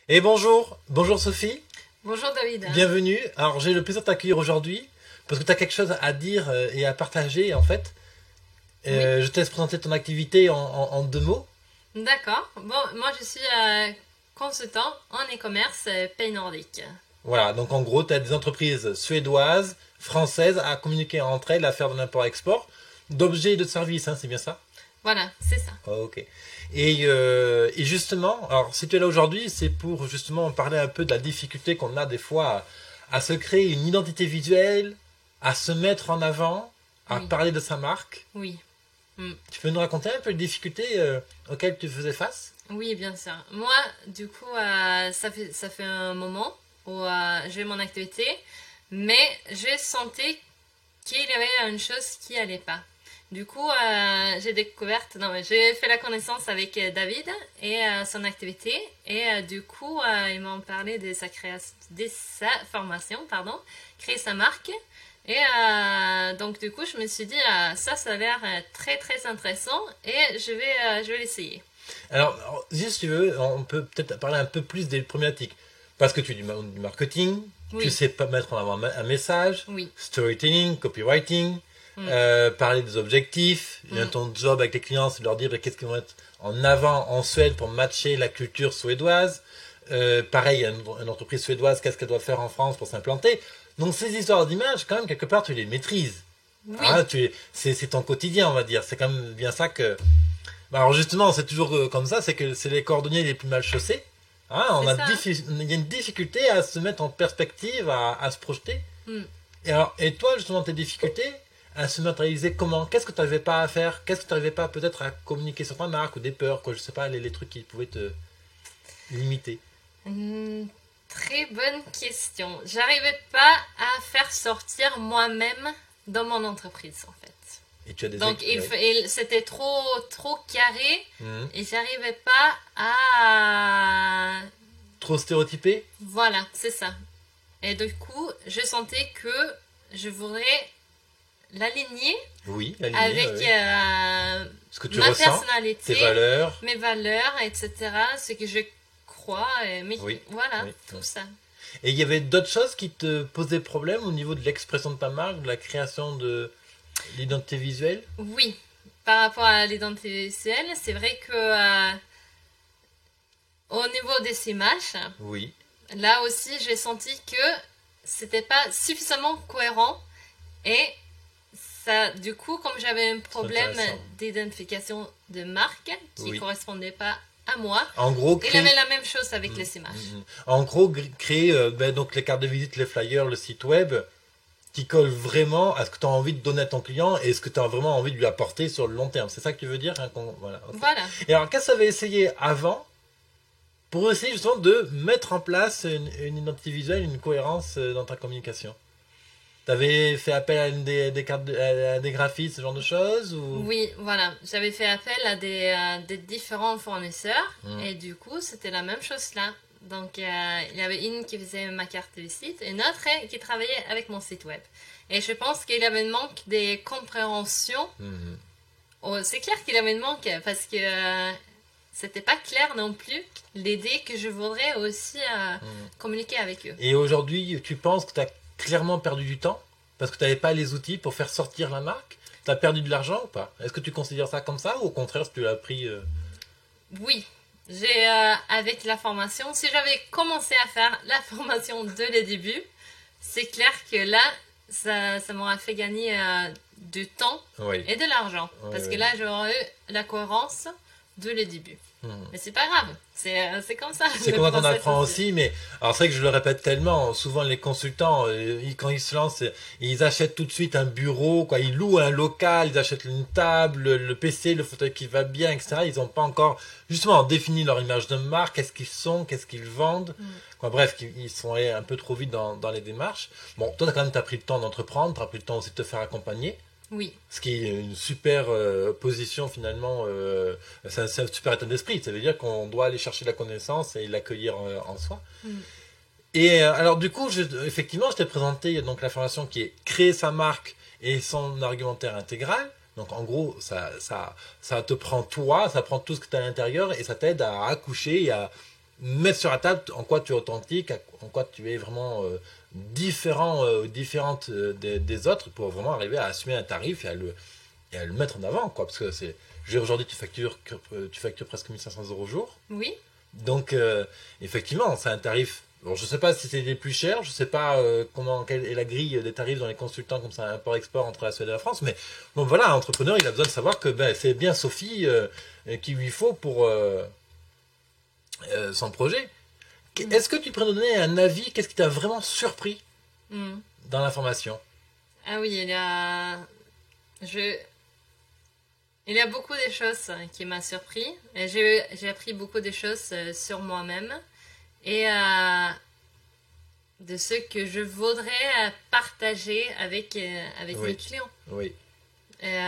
Et bonjour Sophie, Bonjour David. bienvenue. Alors j'ai le plaisir de t'accueillir aujourd'hui parce que tu as quelque chose à dire et à partager en fait. Oui, Je te laisse présenter ton activité en deux mots. d'accord. Bon, moi je suis consultant en e-commerce pays nordique. Voilà, donc en gros tu as des entreprises suédoises, françaises à communiquer entre elles, à faire de l'import-export d'objets et de services, hein, c'est bien ça? Voilà, c'est ça. Ok. Et justement, alors si tu es là aujourd'hui, c'est pour justement parler un peu de la difficulté qu'on a des fois à se créer une identité visuelle, à se mettre en avant, à Oui, parler de sa marque. oui. Hmm. Tu peux nous raconter un peu les difficultés auxquelles tu faisais face? Oui, bien sûr. Moi, du coup, ça fait un moment où j'ai mon activité, mais j'ai senti qu'il y avait une chose qui allait pas. Du coup, j'ai découvert, non, mais j'ai fait la connaissance avec David et son activité. Et du coup, ils m'ont parlé de sa création, de sa formation, pardon, créer sa marque. Et donc, du coup, je me suis dit, ça a l'air très, très intéressant et je vais l'essayer. Alors, si tu veux, on peut peut-être parler un peu plus des problématiques. Parce que tu es du marketing, tu Oui, sais pas mettre en avant un message, oui, storytelling, copywriting, mm, parler des objectifs. mm, Ton job avec les clients, c'est de leur dire bah, qu'est-ce qu'ils vont être en avant en Suède pour matcher la culture suédoise. Pareil, une entreprise suédoise, qu'est-ce qu'elle doit faire en France pour s'implanter. Donc ces histoires d'images, quand même, quelque part, tu les maîtrises. oui, Ah, c'est ton quotidien, on va dire. C'est quand même bien ça que bah, alors justement, c'est toujours comme ça, c'est que c'est les cordonniers les plus mal chaussés. Hein, c'est ça. il y a une difficulté à se mettre en perspective, à se projeter. Mm. Et toi, justement, tes difficultés à se matérialiser comment? Qu'est-ce que tu n'arrivais pas à faire? Qu'est-ce que tu n'arrivais pas peut-être à communiquer sur ta marque ou des peurs, quoi, je sais pas, les trucs qui pouvaient te limiter. Très bonne question. J'arrivais pas à faire sortir moi-même dans mon entreprise en fait. Et tu as des... Donc Ouais. c'était trop carré Mhm. et j'arrivais pas à Trop stéréotypé? voilà, c'est ça. Et du coup, je sentais que je voudrais l'aligner Oui, aligné, avec oui. Ce que tu ma ressens, tes personnalité, valeurs. mes valeurs, etc. Ce que je crois, mais Oui, voilà, oui. tout ça. Et il y avait d'autres choses qui te posaient problème au niveau de l'expression de ta marque, de la création de l'identité visuelle? Oui, par rapport à l'identité visuelle, c'est vrai que au niveau des images, Oui, là aussi j'ai senti que c'était pas suffisamment cohérent et ça, du coup, comme j'avais un c'est problème intéressant. d'identification de marque qui Oui. correspondait pas à moi, En gros, il avait la même chose avec les images. En gros, créer donc les cartes de visite, les flyers, le site web, qui colle vraiment à ce que tu as envie de donner à ton client et ce que tu as vraiment envie de lui apporter sur le long terme. C'est ça que tu veux dire, hein, voilà, ok. Voilà. Et alors, qu'est-ce que tu avais essayé avant pour essayer justement de mettre en place une identité visuelle, une cohérence dans ta communication? T'avais fait appel à des cartes, à des graphistes, ce genre de choses ou... Oui, voilà. J'avais fait appel à des différents fournisseurs Hmm. et du coup, c'était la même chose là. Donc, il y avait une qui faisait ma carte de visite et une autre qui travaillait avec mon site web. Et je pense qu'il y avait un manque de compréhension. Mhm. Oh, c'est clair qu'il y avait un manque parce que c'était pas clair non plus l'idée que je voudrais aussi Mhm. communiquer avec eux. Et aujourd'hui, tu penses que tu as clairement perdu du temps parce que tu n'avais pas les outils pour faire sortir la marque? Tu as perdu de l'argent ou pas? Est-ce que tu considères ça comme ça ou au contraire, tu l'as pris Oui, j'ai avec la formation, si j'avais commencé à faire la formation dès le début, c'est clair que là, ça m'aurait fait gagner du temps Oui. et de l'argent. Oui, Parce que oui. là, j'aurais eu la cohérence dès le début. Mhm. Mais c'est pas grave, c'est comme ça. C'est le comme ça qu'on process apprend aussi, mais alors c'est vrai que je le répète tellement, souvent les consultants, quand ils se lancent, ils achètent tout de suite un bureau, quoi, ils louent un local, ils achètent une table, le PC, le fauteuil qui va bien, etc. Ils n'ont pas encore justement défini leur image de marque, qu'est-ce qu'ils sont, qu'est-ce qu'ils vendent. Mm. Quoi, bref, ils sont allés un peu trop vite dans les démarches. Bon, toi, t'as pris le temps d'entreprendre, t'as pris le temps aussi de te faire accompagner. Oui, Ce qui est une super position finalement, c'est un super état d'esprit. Ça veut dire qu'on doit aller chercher la connaissance et l'accueillir en soi. mm, Et alors du coup, effectivement, je t'ai présenté donc la formation qui est créer sa marque et son argumentaire intégral. Donc en gros, ça te prend toi, ça prend tout ce que tu as à l'intérieur et ça t'aide à accoucher mettre sur la table en quoi tu es authentique, en quoi tu es vraiment différente des autres pour vraiment arriver à assumer un tarif et à le mettre en avant, quoi. Parce que aujourd'hui, tu factures presque 1 500 € au jour. Oui. Donc, effectivement, c'est un tarif. Bon, je ne sais pas si c'est les plus chers, je ne sais pas quelle est la grille des tarifs dans les consultants comme ça, import-export entre la Suède et la France, mais bon, voilà, l'entrepreneur, il a besoin de savoir que c'est bien Sophie qu'il lui faut pour son projet. Est-ce que tu pourrais nous donner un avis? Qu'est-ce qui t'a vraiment surpris dans la formation? Ah oui, il y a beaucoup de choses qui m'ont surpris. Et j'ai appris beaucoup de choses sur moi-même et de ce que je voudrais partager avec mes clients. Oui. Et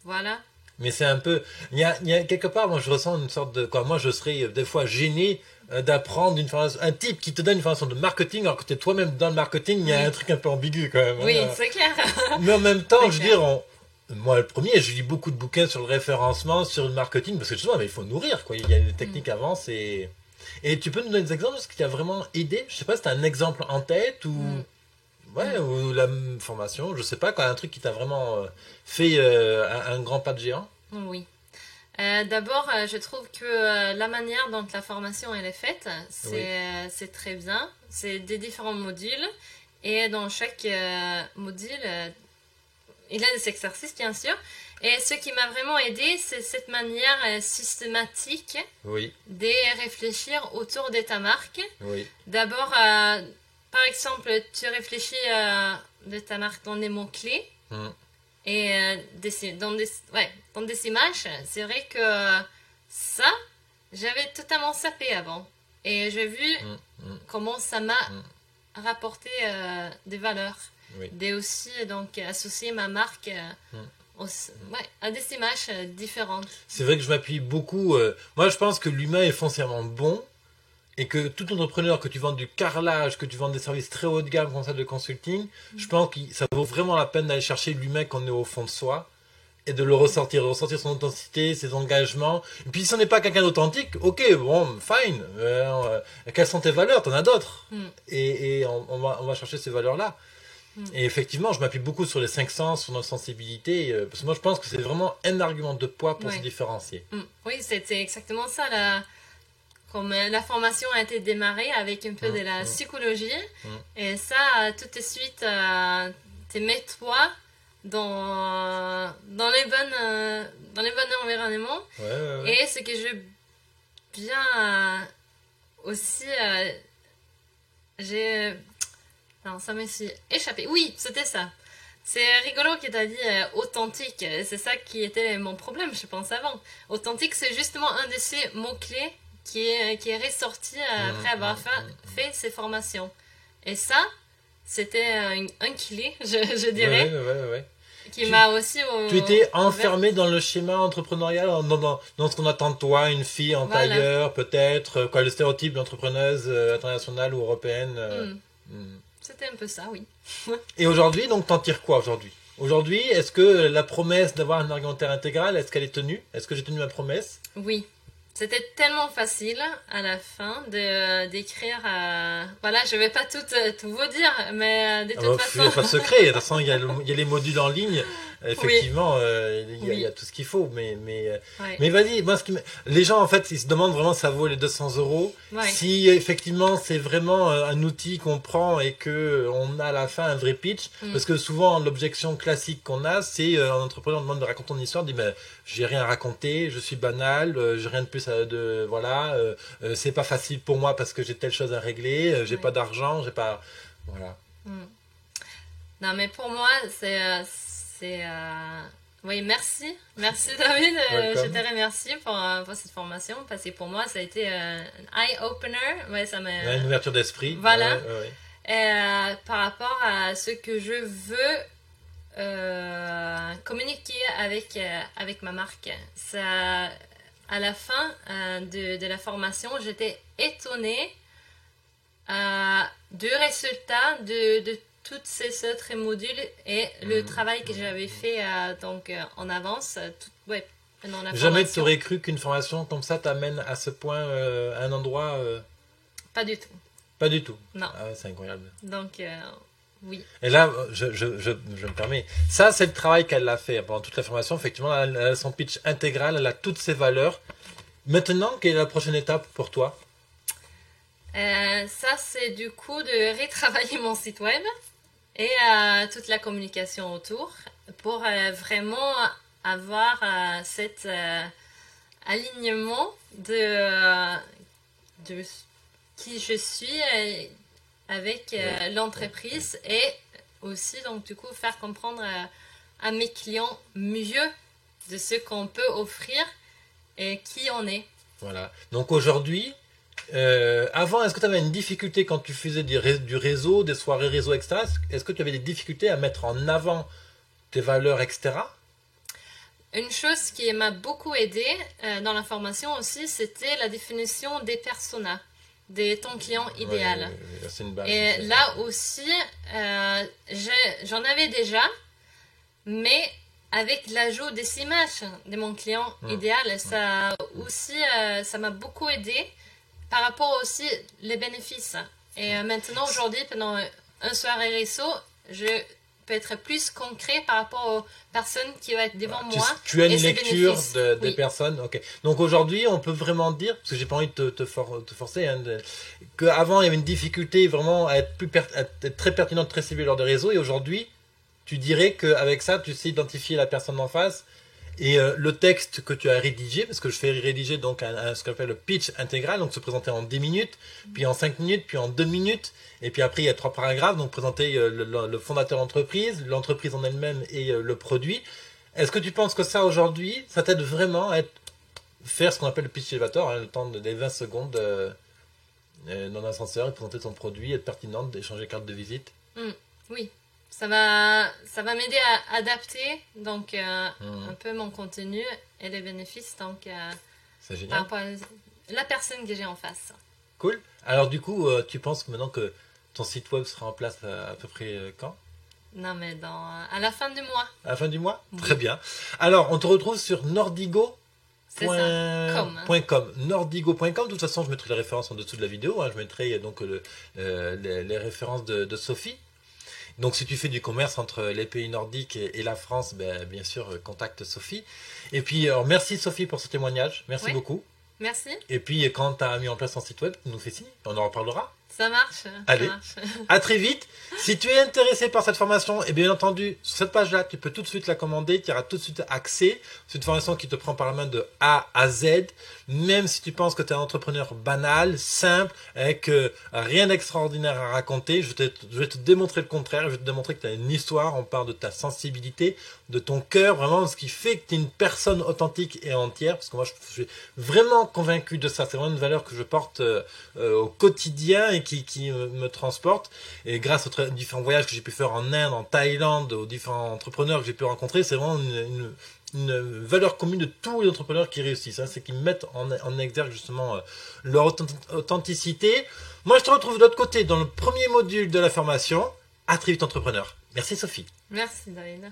voilà. Mais c'est un peu... Il y a quelque part, moi je ressens une sorte de... Moi je serais des fois gêné d'apprendre une formation, un type qui te donne une formation de marketing alors que tu es toi-même dans le marketing, il y a un truc un peu ambigu quand même. Oui, c'est clair. Mais en même temps, je veux dire, moi le premier, je lis beaucoup de bouquins sur le référencement, sur le marketing, parce que justement, il faut nourrir, quoi. Il y a des techniques avant, et tu peux nous donner des exemples de ce qui t'a vraiment aidé? Je sais pas si tu as un exemple en tête ou... Ouais, ou la formation, je sais pas, quoi, un truc qui t'a vraiment fait un grand pas de géant? Oui. D'abord, je trouve que la manière dont la formation elle est faite, c'est très bien. C'est des différents modules et dans chaque module, il y a des exercices bien sûr. Et ce qui m'a vraiment aidé, c'est cette manière systématique de réfléchir autour de ta marque. Oui. D'abord, par exemple, tu réfléchis de ta marque dans des mots-clés. Et dans des images, c'est vrai que ça, j'avais totalement zappé avant. Et j'ai vu comment ça m'a rapporté des valeurs. Oui. Et aussi donc, associer ma marque à des images différentes. C'est vrai que je m'appuie beaucoup... moi, je pense que l'humain est foncièrement bon. Et que tout entrepreneur, que tu vends du carrelage, que tu vends des services très haut de gamme comme ça de consulting, je pense que ça vaut vraiment la peine d'aller chercher l'humain qu'on est au fond de soi et de le ressortir, son authenticité, ses engagements. Et puis si on n'est pas quelqu'un d'authentique, ok, bon, fine. Quelles sont tes valeurs? T'en as d'autres. Et on va chercher ces valeurs-là. Et effectivement, je m'appuie beaucoup sur les 5 sens, sur notre sensibilité, parce que moi je pense que c'est vraiment un argument de poids pour se différencier. Oui, c'était exactement ça comme la formation a été démarrée avec un peu de la psychologie, et ça, tout de suite, te met toi dans les bons environnements. Et ce que je bien aussi, non, ça me s'est échappé. Oui, c'était ça. C'est rigolo que tu as dit authentique. C'est ça qui était mon problème, je pense, avant. Authentique, c'est justement un de ces mots-clés qui est ressorti après avoir fait ces formations. Et ça, c'était un clé, je dirais, qui m'a aussi... tu étais enfermé dans le schéma entrepreneurial, dans ce qu'on attend de toi, une fille en tailleur, peut-être, le stéréotype d'entrepreneuse internationale ou européenne. C'était un peu ça, oui. Et aujourd'hui, donc, t'en tires quoi aujourd'hui? Aujourd'hui, est-ce que la promesse d'avoir un argumentaire intégral, est-ce qu'elle est tenue? Est-ce que j'ai tenu ma promesse? Oui. C'était tellement facile à la fin d'écrire. Voilà, je vais pas tout vous dire, mais de toute façon. Il n'y a pas de secret. De toute façon, il y a les modules en ligne. Effectivement, il y a tout ce qu'il faut. Mais vas-y, moi, les gens, en fait, ils se demandent vraiment si ça vaut les 200 €. Si effectivement, c'est vraiment un outil qu'on prend et qu'on a à la fin un vrai pitch. Parce que souvent, l'objection classique qu'on a, c'est un entrepreneur demande de raconter une histoire, dit mais j'ai rien à raconter, je suis banal, j'ai rien de plus c'est pas facile pour moi parce que j'ai telle chose à régler, j'ai pas d'argent, j'ai pas... Voilà. Non, mais pour moi, oui, merci David, je te remercie pour cette formation, parce que pour moi, ça a été un eye-opener. Une ouverture d'esprit. Voilà. Par rapport à ce que je veux communiquer avec ma marque. Ça... À la fin de la formation, j'étais étonnée du résultat de tous ces autres modules et le travail que j'avais fait en avance, pendant la Jamais tu formation. aurais cru qu'une formation comme ça t'amène à ce point, à un endroit... Pas du tout. Pas du tout. Non. Ah ouais, c'est incroyable. Donc, oui. Et là, je me permets. Ça, c'est le travail qu'elle a fait pendant toute la formation. Effectivement, elle a son pitch intégral, elle a toutes ses valeurs. Maintenant, quelle est la prochaine étape pour toi? Ça, c'est du coup de retravailler mon site web et toute la communication autour pour vraiment avoir cet alignement de qui je suis avec l'entreprise et aussi donc du coup faire comprendre à mes clients mieux de ce qu'on peut offrir et qui on est. Voilà. Donc aujourd'hui, avant, est-ce que tu avais une difficulté quand tu faisais du réseau, des soirées réseau, etc. Est-ce que tu avais des difficultés à mettre en avant tes valeurs, etc. Une chose qui m'a beaucoup aidé dans la formation aussi, c'était la définition des personas, de ton client idéal. Ouais, c'est une base. Et là aussi, j'en avais déjà, mais avec l'ajout des images de mon client idéal, ça aussi, ça m'a beaucoup aidé par rapport aussi les bénéfices. Et maintenant, aujourd'hui, pendant un soirée réseau, je peux être plus concret par rapport aux personnes qui vont être devant moi. Tu as une et ses lecture bénéfices. des Oui. personnes. Ok. Donc aujourd'hui, on peut vraiment dire, parce que j'ai pas envie de te forcer, hein, qu'avant il y avait une difficulté vraiment à être, à être très pertinente, très ciblée lors des réseaux, et aujourd'hui, tu dirais qu'avec ça, tu sais identifier la personne en face. Et le texte que tu as rédigé, parce que je fais rédiger donc ce qu'on appelle le pitch intégral, donc se présenter en 10 minutes, puis en 5 minutes, puis en 2 minutes, et puis après il y a 3 paragraphes, donc présenter le fondateur d'entreprise, l'entreprise en elle-même et le produit. Est-ce que tu penses que ça aujourd'hui, ça t'aide vraiment à faire ce qu'on appelle le pitch elevator, hein, le temps des 20 secondes dans l'ascenseur, et présenter ton produit, être pertinente, échanger carte de visite? Oui, ça va m'aider à adapter donc un peu mon contenu et les bénéfices donc C'est par génial. rapport à la personne que j'ai en face. Cool. Alors du coup, tu penses que maintenant que ton site web sera en place à peu près quand? Non mais à la fin du mois, À la fin du mois? Oui. Très bien. Alors, on te retrouve sur nordigo.com. c'est ça. Nordigo.com. De toute façon, je mettrai les références en dessous de la vidéo, hein. Je mettrai donc les références de Sophie. Donc, si tu fais du commerce entre les pays nordiques et la France, ben, bien sûr, contacte Sophie. Et puis, alors, merci Sophie pour ce témoignage. Merci Oui. beaucoup. Merci, Et puis, quand tu as mis en place ton site web, tu nous fais signe. On en reparlera. ça marche. Allez. Ça marche. À très vite. Si tu es intéressé par cette formation, et bien entendu, sur cette page-là, tu peux tout de suite la commander, tu auras tout de suite accès. C'est une formation qui te prend par la main de A à Z. Même si tu penses que tu es un entrepreneur banal, simple, avec rien d'extraordinaire à raconter, je vais te démontrer le contraire. Je vais te démontrer que tu as une histoire, on parle de ta sensibilité, de ton cœur, vraiment ce qui fait que tu es une personne authentique et entière. Parce que moi, je suis vraiment convaincu de ça. C'est vraiment une valeur que je porte au quotidien et qui me transporte. Et grâce aux différents voyages que j'ai pu faire en Inde, en Thaïlande, aux différents entrepreneurs que j'ai pu rencontrer, c'est vraiment une valeur commune de tous les entrepreneurs qui réussissent. Hein, c'est qu'ils mettent en exergue justement leur authenticité. Moi, je te retrouve de l'autre côté dans le premier module de la formation. À très vite, entrepreneur. Merci Sophie. Merci David.